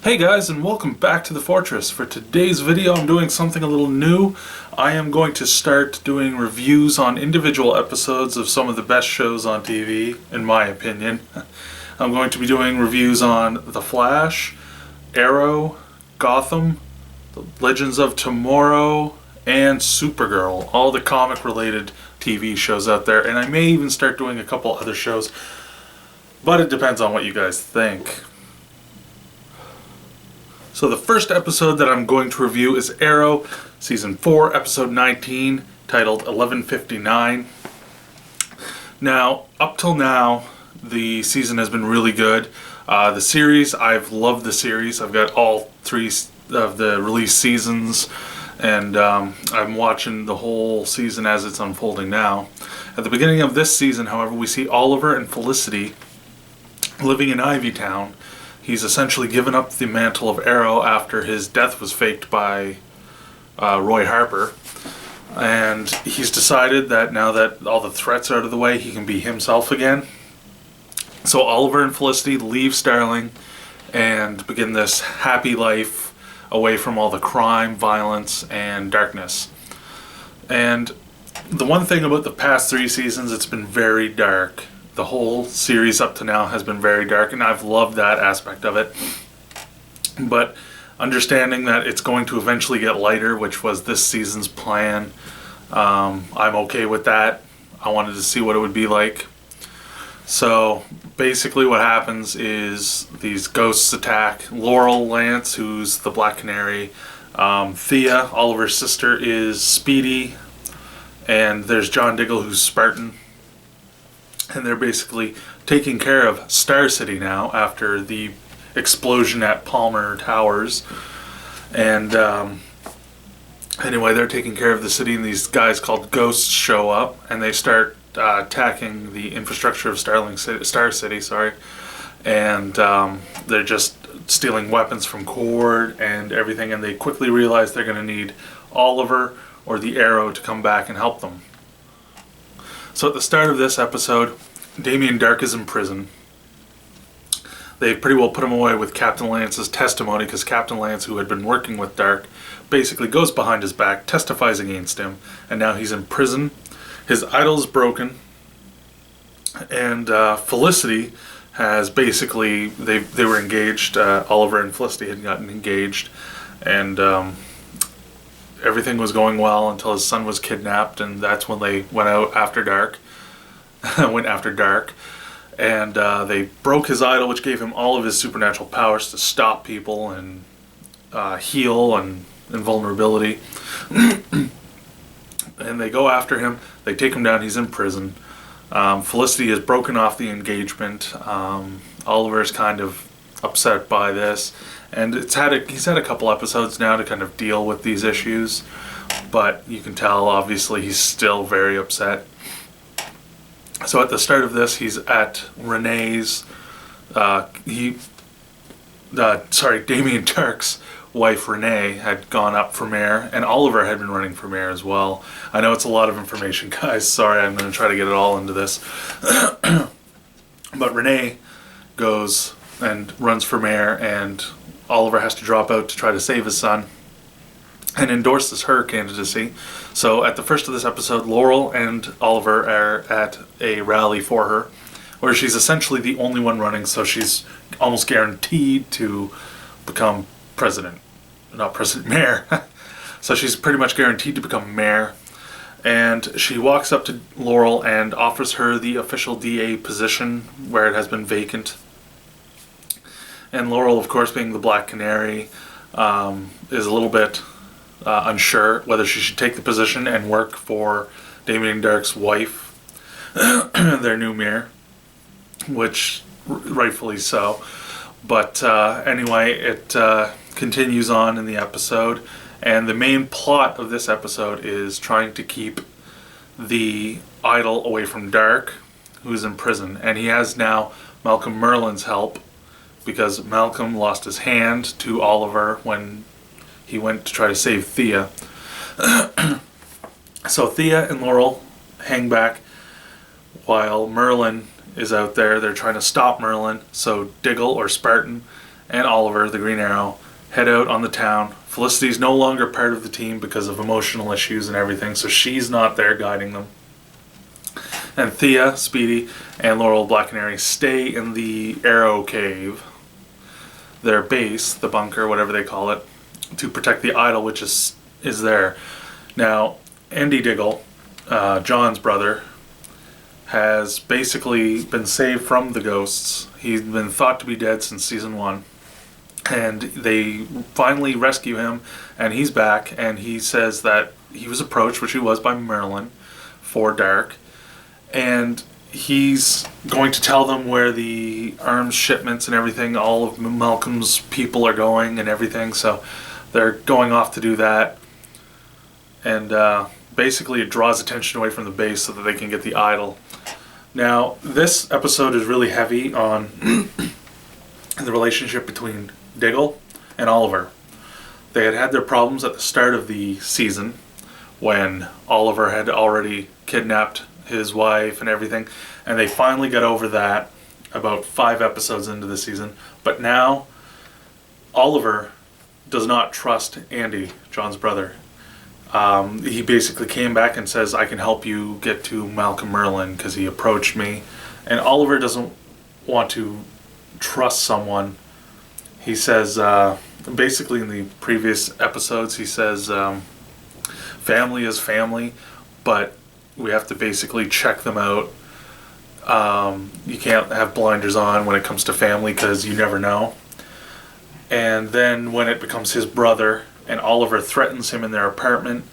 Hey guys, and welcome back to the Fortress. For today's video I'm doing something a little new. I am going to start doing reviews on individual episodes of some of the best shows on TV, in my opinion. I'm going to be doing reviews on The Flash, Arrow, Gotham, The Legends of Tomorrow, and Supergirl. All the comic related TV shows out there, and I may even start doing a couple other shows, but it depends on what you guys think. So the first episode that I'm going to review is Arrow, Season 4, Episode 19, titled 11:59. Now, up till now, the season has been really good. The series, I've loved the series. I've got all 3 of the released seasons, and I'm watching the whole season as it's unfolding now. At the beginning of this season, however, we see Oliver and Felicity living in Ivytown. He's essentially given up the mantle of Arrow after his death was faked by Roy Harper. And he's decided that now that all the threats are out of the way, he can be himself again. So Oliver and Felicity leave Starling and begin this happy life away from all the crime, violence, and darkness. And the one thing about the past 3 seasons, it's been very dark. The whole series up to now has been very dark, and I've loved that aspect of it. But understanding that it's going to eventually get lighter, which was this season's plan, I'm okay with that. I wanted to see what it would be like. So basically what happens is these ghosts attack Laurel Lance, who's the Black Canary. Thea, Oliver's sister, is Speedy. And there's John Diggle, who's Spartan. And they're basically taking care of Star City now after the explosion at Palmer Towers. And anyway, they're taking care of the city, and these guys called Ghosts show up, and they start attacking the infrastructure of Star City. And they're just stealing weapons from Cord and everything, and they quickly realize they're going to need Oliver or the Arrow to come back and help them. So at the start of this episode, Damien Darhk is in prison. They pretty well put him away with Captain Lance's testimony, because Captain Lance, who had been working with Darhk, basically goes behind his back, testifies against him, and now he's in prison. His idol's broken, and Felicity has basically, they were engaged. Oliver and Felicity had gotten engaged, and everything was going well until his son was kidnapped, and that's when they went out after Darhk. And they broke his idol, which gave him all of his supernatural powers to stop people and heal and invulnerability. And they go after him. They take him down. He's in prison. Felicity has broken off the engagement. Oliver is kind of upset by this, and he's had a couple episodes now to kind of deal with these issues, but you can tell obviously he's still very upset. So at the start of this, he's at Renee's, Damien Darhk's wife Renee had gone up for mayor, and Oliver had been running for mayor as well. I know it's a lot of information, guys. Sorry, I'm going to try to get it all into this. But Renee goes and runs for mayor, and Oliver has to drop out to try to save his son and endorses her candidacy. So at the first of this episode, Laurel and Oliver are at a rally for her, where she's essentially the only one running, so she's almost guaranteed to become mayor. So she's pretty much guaranteed to become mayor. And she walks up to Laurel and offers her the official DA position where it has been vacant. And Laurel, of course, being the Black Canary, is a little bit unsure whether she should take the position and work for Damien Darhk's wife, their new mayor, which rightfully so. But anyway, it continues on in the episode, and the main plot of this episode is trying to keep the idol away from Darhk, who's in prison. And he has now Malcolm Merlyn's help, because Malcolm lost his hand to Oliver when he went to try to save Thea. So Thea and Laurel hang back while Merlyn is out there. They're trying to stop Merlyn. So Diggle, or Spartan, and Oliver, the Green Arrow, head out on the town. Felicity's no longer part of the team because of emotional issues and everything, so she's not there guiding them. And Thea, Speedy, and Laurel Black Canary stay in the Arrow Cave, their base, the bunker, whatever they call it, to protect the idol which is there. Now, Andy Diggle, John's brother, has basically been saved from the ghosts. He's been thought to be dead since season 1. And they finally rescue him, and he's back, and he says that he was approached, which he was, by Merlin for Dark, and he's going to tell them where the arms shipments and everything, all of Malcolm's people are going and everything, so they're going off to do that, and basically it draws attention away from the base so that they can get the idol. Now, this episode is really heavy on the relationship between Diggle and Oliver. They had their problems at the start of the season when Oliver had already kidnapped his wife and everything, and they finally got over that about 5 episodes into the season. But now Oliver does not trust Andy, John's brother. He basically came back and says, I can help you get to Malcolm Merlin because he approached me. And Oliver doesn't want to trust someone. He says, basically in the previous episodes, he says, family is family, but we have to basically check them out. You can't have blinders on when it comes to family because you never know. And then when it becomes his brother and Oliver threatens him in their apartment,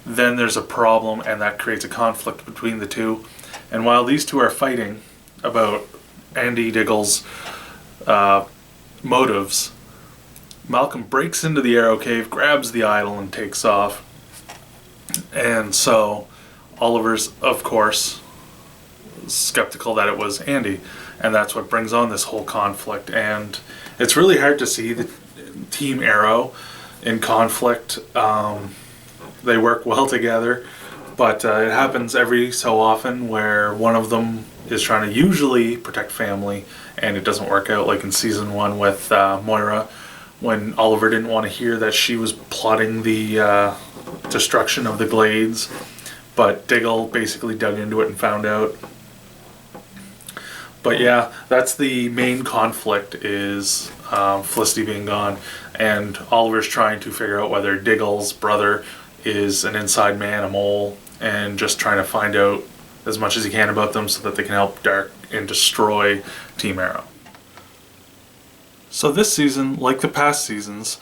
then there's a problem, and that creates a conflict between the two. And while these two are fighting about Andy Diggle's motives, Malcolm breaks into the Arrow Cave, grabs the idol, and takes off. And so Oliver's, of course, skeptical that it was Andy, and that's what brings on this whole conflict. And it's really hard to see the Team Arrow in conflict. They work well together, but it happens every so often where one of them is trying to usually protect family, and it doesn't work out, like in season 1 with Moira, when Oliver didn't want to hear that she was plotting the destruction of the Glades, but Diggle basically dug into it and found out. But yeah, that's the main conflict, is Felicity being gone, and Oliver's trying to figure out whether Diggle's brother is an inside man, a mole, and just trying to find out as much as he can about them so that they can help Dark and destroy Team Arrow. So this season, like the past seasons,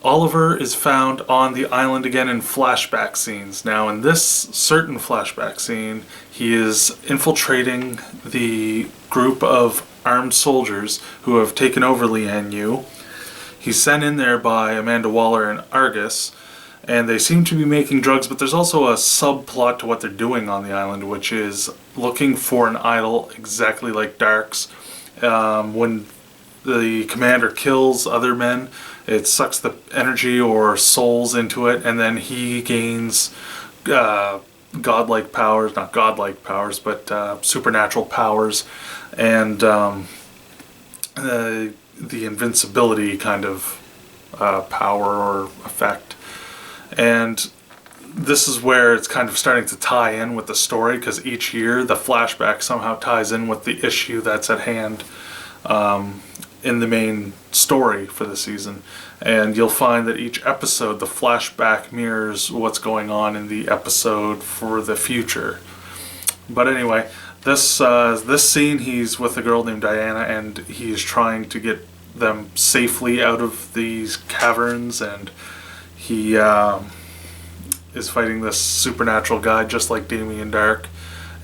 Oliver is found on the island again in flashback scenes. Now, in this certain flashback scene, he is infiltrating the group of armed soldiers who have taken over Lian-Yu. He's sent in there by Amanda Waller and Argus, and they seem to be making drugs, but there's also a subplot to what they're doing on the island, which is looking for an idol exactly like Dark's. When the commander kills other men, it sucks the energy or souls into it, and then he gains godlike powers, not godlike powers, but supernatural powers, and the invincibility kind of power or effect. And this is where it's kind of starting to tie in with the story, because each year the flashback somehow ties in with the issue that's at hand in the main story for the season. And you'll find that each episode, the flashback mirrors what's going on in the episode for the future. But anyway, this scene, he's with a girl named Diana, and he's trying to get them safely out of these caverns, and he is fighting this supernatural guy just like Damien Dark.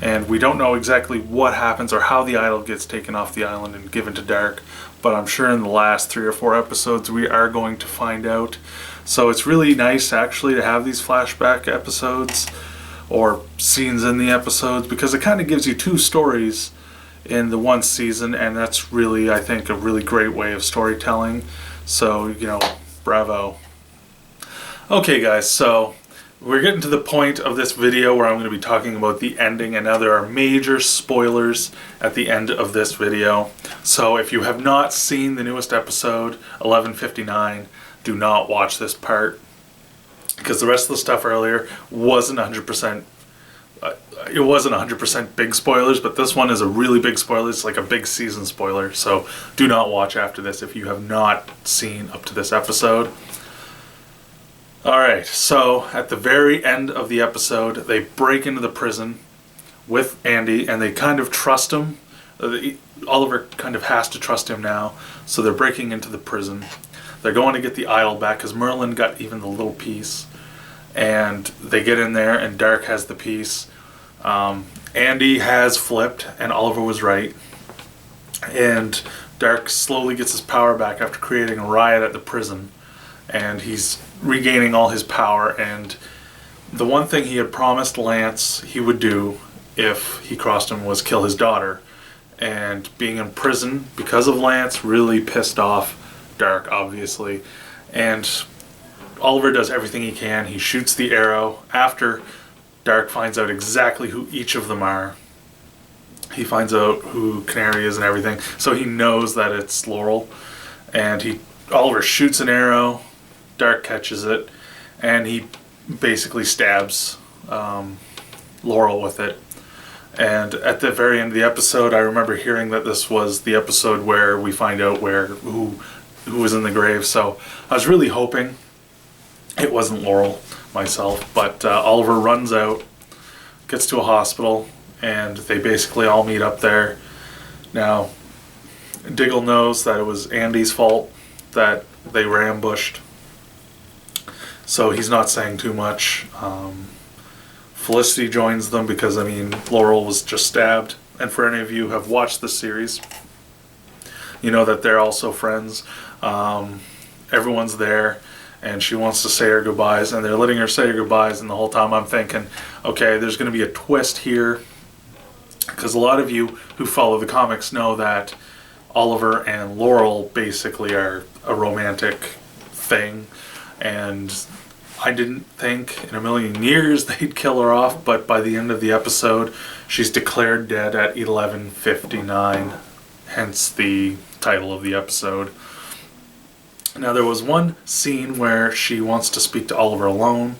And we don't know exactly what happens or how the idol gets taken off the island and given to Dark, but I'm sure in the last 3 or 4 episodes we are going to find out. So it's really nice actually to have these flashback episodes or scenes in the episodes, because it kind of gives you 2 stories in the one season, and that's really, I think, a really great way of storytelling. So, bravo. Okay guys, so we're getting to the point of this video where I'm going to be talking about the ending, and now there are major spoilers at the end of this video. So if you have not seen the newest episode, 1159, do not watch this part, because the rest of the stuff earlier wasn't 100%. It wasn't 100% big spoilers, but this one is a really big spoiler. It's like a big season spoiler, so do not watch after this if you have not seen up to this episode. Alright, so at the very end of the episode, they break into the prison with Andy, and they kind of trust him. Oliver kind of has to trust him now, so they're breaking into the prison. They're going to get the idol back, because Merlin got even the little piece. And they get in there, and Dark has the piece. Andy has flipped, and Oliver was right. And Dark slowly gets his power back after creating a riot at the prison. And he's regaining all his power, and the one thing he had promised Lance he would do if he crossed him was kill his daughter. And being in prison because of Lance really pissed off Dark, obviously. And Oliver does everything he can. He shoots the arrow after Dark finds out exactly who each of them are. He finds out who Canary is and everything, so he knows that it's Laurel. And Oliver shoots an arrow, Dark catches it, and he basically stabs Laurel with it. And at the very end of the episode, I remember hearing that this was the episode where we find out who was in the grave. So I was really hoping it wasn't Laurel myself, but Oliver runs out, gets to a hospital, and they basically all meet up there. Now, Diggle knows that it was Andy's fault that they were ambushed, so he's not saying too much. Felicity joins them because, I mean, Laurel was just stabbed. And for any of you who have watched the series, you know that they're also friends. Everyone's there, and she wants to say her goodbyes, and they're letting her say her goodbyes, and the whole time I'm thinking, okay, there's going to be a twist here, because a lot of you who follow the comics know that Oliver and Laurel basically are a romantic thing, and I didn't think in a million years they'd kill her off, but by the end of the episode, she's declared dead at 11:59, hence the title of the episode. Now, there was one scene where she wants to speak to Oliver alone,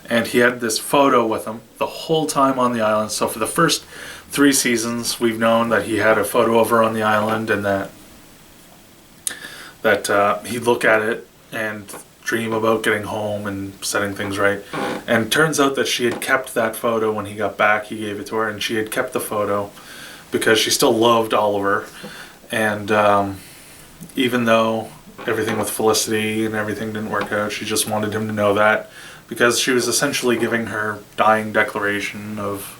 and he had this photo with him the whole time on the island. So for the first 3 seasons, we've known that he had a photo of her on the island, and that he'd look at it and dream about getting home and setting things right. And it turns out that she had kept that photo when he got back. He gave it to her, and she had kept the photo because she still loved Oliver. And even though everything with Felicity and everything didn't work out, she just wanted him to know that, because she was essentially giving her dying declaration of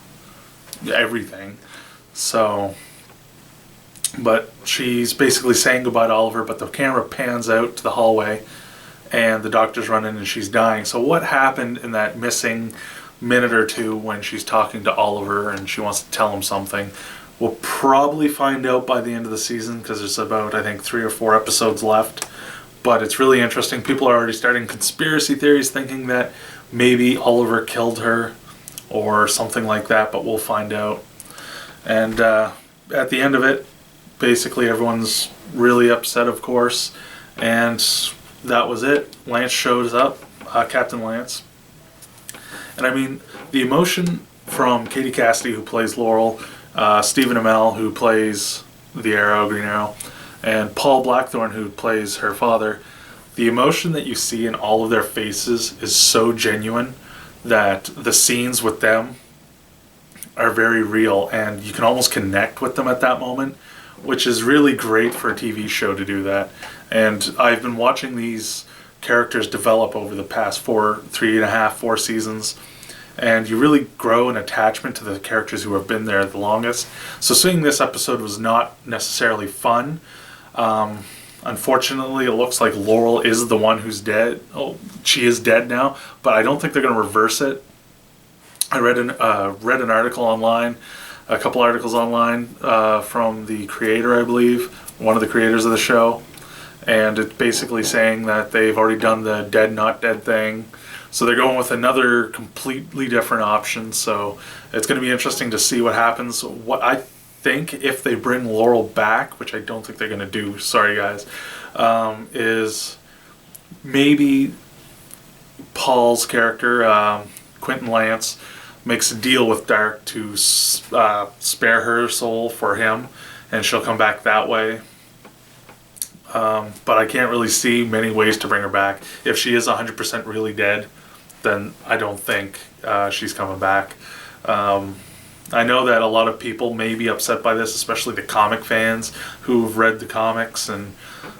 everything. So, but she's basically saying goodbye to Oliver, but the camera pans out to the hallway, and the doctor's running and she's dying. So what happened in that missing minute or two when she's talking to Oliver and she wants to tell him something, we'll probably find out by the end of the season, because there's about, I think, 3 or 4 episodes left. But it's really interesting. People are already starting conspiracy theories, thinking that maybe Oliver killed her or something like that, but we'll find out. And at the end of it, basically everyone's really upset, of course, and that was it. Lance shows up, Captain Lance. And I mean, the emotion from Katie Cassidy, who plays Laurel, Stephen Amell, who plays the Arrow, Green Arrow, and Paul Blackthorne, who plays her father, the emotion that you see in all of their faces is so genuine that the scenes with them are very real, and you can almost connect with them at that moment, which is really great for a TV show to do that. And I've been watching these characters develop over the past 4 seasons, and you really grow an attachment to the characters who have been there the longest. So seeing this episode was not necessarily fun. Unfortunately, it looks like Laurel is the one who's dead. Oh, she is dead now, but I don't think they're going to reverse it. I read an article online, a couple articles online from the creator, I believe, one of the creators of the show, and it's basically saying that they've already done the dead not dead thing, So they're going with another completely different option. So it's going to be interesting to see what happens. What I think, if they bring Laurel back, which I don't think they're going to do, sorry guys, is maybe Paul's character, Quentin Lance, makes a deal with Dark to spare her soul for him, and she'll come back that way. But I can't really see many ways to bring her back. If she is 100% really dead, then I don't think she's coming back. I know that a lot of people may be upset by this, especially the comic fans who've read the comics and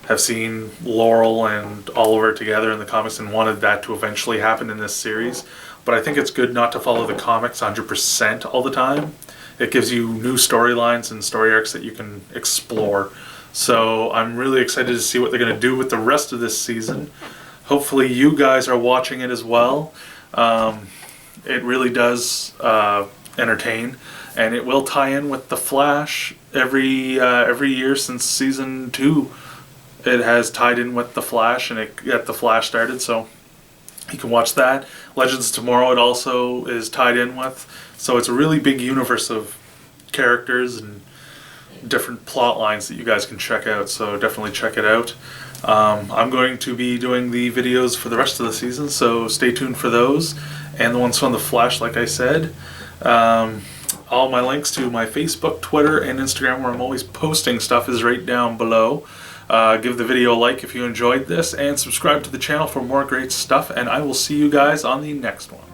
have seen Laurel and Oliver together in the comics and wanted that to eventually happen in this series. But I think it's good not to follow the comics 100% all the time. It gives you new storylines and story arcs that you can explore. So I'm really excited to see what they're going to do with the rest of this season. Hopefully you guys are watching it as well. It really does entertain, and it will tie in with The Flash every year since season 2. It has tied in with The Flash, and it got The Flash started, so you can watch that. Legends of Tomorrow it also is tied in with. So it's a really big universe of characters and different plot lines that you guys can check out, so definitely check it out. I'm going to be doing the videos for the rest of the season, so stay tuned for those, and the ones from The Flash, like I said. All my links to my Facebook, Twitter, and Instagram, where I'm always posting stuff, is right down below. Give the video a like if you enjoyed this, and subscribe to the channel for more great stuff, and I will see you guys on the next one.